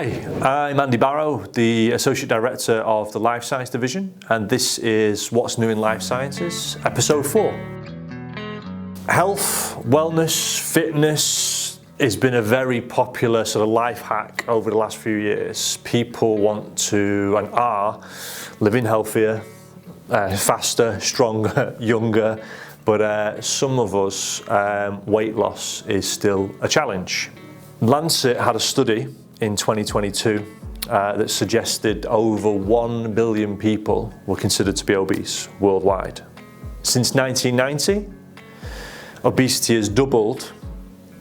Hi, I'm Andy Barrow, the Associate Director of the Life Science Division, and this is What's New in Life Sciences, Episode 4. Health, wellness, fitness has been a very popular sort of life hack over the last few years. People want to and are living healthier, faster, stronger, younger, but some of us, weight loss is still a challenge. Lancet had a study in 2022 that suggested over 1 billion people were considered to be obese worldwide. Since 1990, obesity has doubled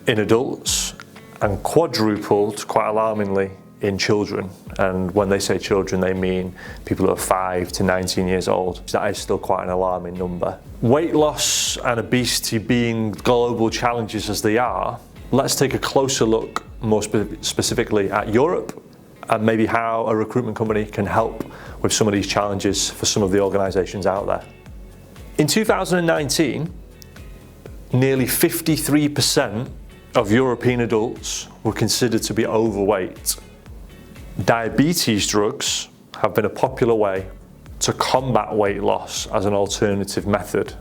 in adults and quadrupled, quite alarmingly, in children. And when they say children, they mean people who are 5 to 19 years old. That is still quite an alarming number. Weight loss and obesity being global challenges as they are, let's take a closer look more specifically at Europe and maybe how a recruitment company can help with some of these challenges for some of the organisations out there. In 2019, nearly 53% of European adults were considered to be overweight. Diabetes drugs have been a popular way to combat weight loss as an alternative method.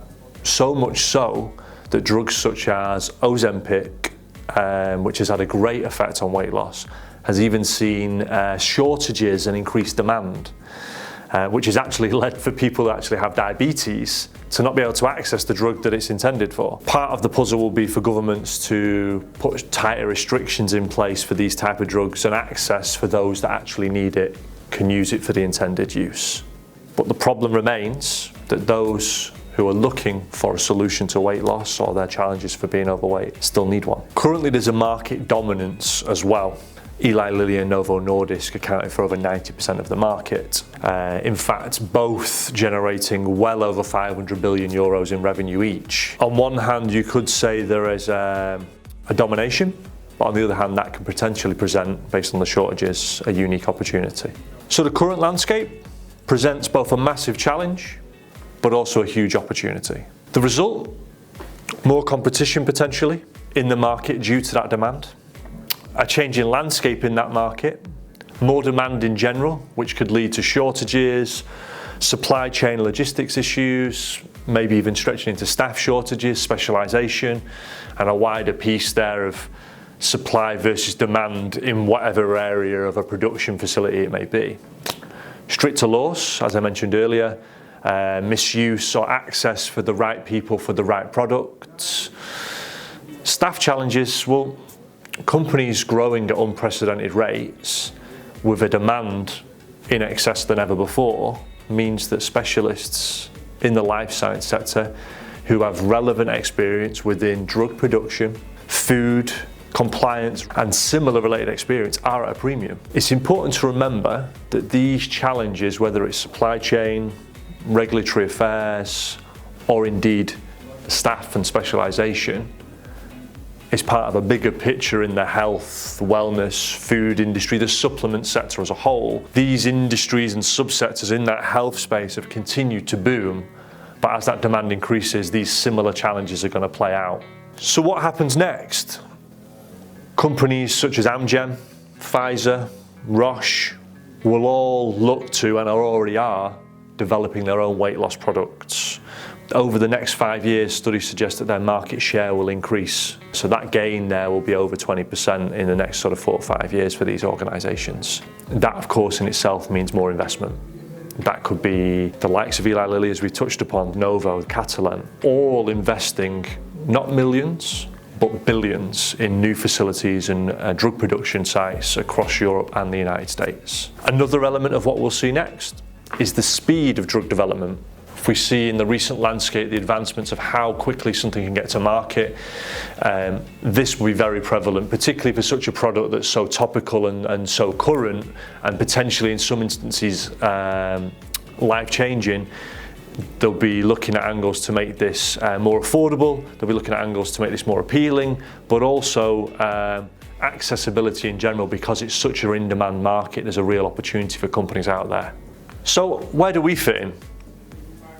So much so that drugs such as Ozempic, which has had a great effect on weight loss, has even seen shortages and increased demand, which has actually led for people who actually have diabetes to not be able to access the drug that it's intended for. Part of the puzzle will be for governments to put tighter restrictions in place for these type of drugs and access for those that actually need it can use it for the intended use. But the problem remains that those who are looking for a solution to weight loss or their challenges for being overweight still need one. Currently there's a market dominance as well. Eli Lilly and Novo Nordisk accounted for over 90% of the market. In fact, both generating well over 500 billion euros in revenue each. On one hand, you could say there is a domination, but on the other hand, that can potentially present, based on the shortages, a unique opportunity. So the current landscape presents both a massive challenge but also a huge opportunity. The result? More competition potentially in the market due to that demand, a change in landscape in that market, more demand in general, which could lead to shortages, supply chain logistics issues, maybe even stretching into staff shortages, specialisation, and a wider piece there of supply versus demand in whatever area of a production facility it may be. Stricter laws, as I mentioned earlier, misuse or access for the right people for the right products. Staff challenges, well, companies growing at unprecedented rates with a demand in excess than ever before means that specialists in the life science sector who have relevant experience within drug production, food, compliance and similar related experience are at a premium. It's important to remember that these challenges, whether it's supply chain, regulatory affairs, or indeed staff and specialisation, is part of a bigger picture in the health, wellness, food industry, the supplement sector as a whole. These industries and subsectors in that health space have continued to boom, but as that demand increases, these similar challenges are going to play out. So what happens next? Companies such as Amgen, Pfizer, Roche will all look to and already are developing their own weight loss products. Over the next 5 years, studies suggest that their market share will increase. So that gain there will be over 20% in the next sort of 4 or 5 years for these organisations. That, of course, in itself means more investment. That could be the likes of Eli Lilly, as we touched upon, Novo, Catalent, all investing not millions, but billions in new facilities and drug production sites across Europe and the United States. Another element of what we'll see next is the speed of drug development. If we see in the recent landscape the advancements of how quickly something can get to market, this will be very prevalent, particularly for such a product that's so topical and so current and potentially in some instances life-changing. They'll be looking at angles to make this more affordable, they'll be looking at angles to make this more appealing, but also accessibility in general, because it's such an in-demand market, there's a real opportunity for companies out there. So where do we fit in?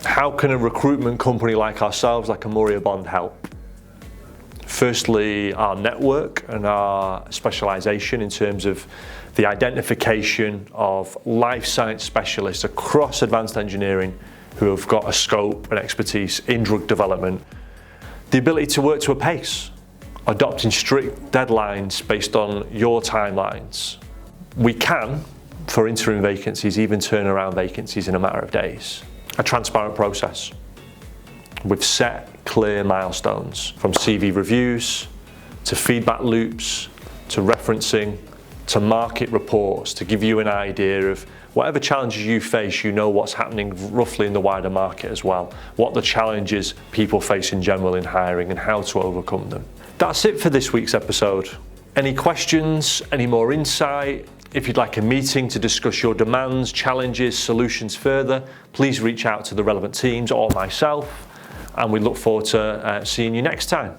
How can a recruitment company like ourselves, like Amoria Bond, help? Firstly, our network and our specialisation in terms of the identification of life science specialists across advanced engineering who have got a scope and expertise in drug development, the ability to work to a pace, adopting strict deadlines based on your timelines. We can, for interim vacancies, even turn around vacancies in a matter of days. A transparent process with set, clear milestones, from CV reviews, to feedback loops, to referencing, to market reports, to give you an idea of whatever challenges you face, you know what's happening roughly in the wider market as well, what the challenges people face in general in hiring and how to overcome them. That's it for this week's episode. Any questions, any more insight? If you'd like a meeting to discuss your demands, challenges, solutions further, please reach out to the relevant teams or myself, and we look forward to seeing you next time.